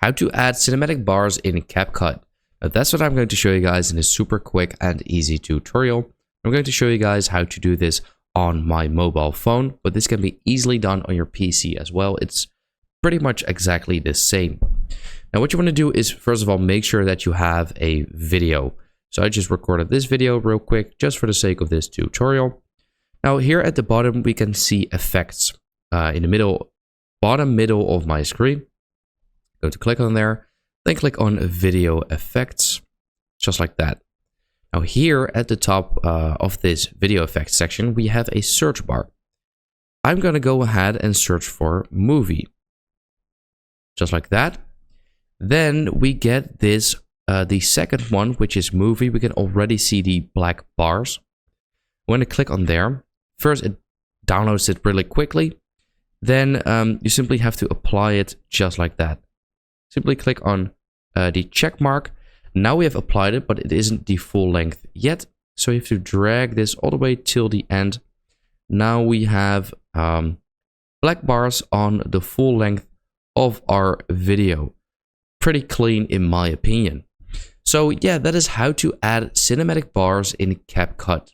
how to add cinematic bars in CapCut. Now, that's what I'm going to show you guys in a super quick and easy tutorial. I'm going to show you guys how to do this on my mobile phone, but this can be easily done on your PC as well. It's pretty much exactly the same. Now, what you want to do is, first of all, make sure that you have a video. So I just recorded this video real quick, just for the sake of this tutorial. Now, here at the bottom, we can see effects in the middle, bottom middle of my screen. Go to click on there, then click on video effects, just like that. Now here at the top of this video effects section, we have a search bar. I'm going to go ahead and search for movie, just like that. Then we get this, the second one, which is movie. We can already see the black bars. When I click on there, first it downloads it really quickly. Then you simply have to apply it just like that. Simply click on the check mark. Now we have applied it, but it isn't the full length yet. So you have to drag this all the way till the end. Now we have black bars on the full length of our video. Pretty clean in my opinion. So yeah, that is how to add cinematic bars in CapCut.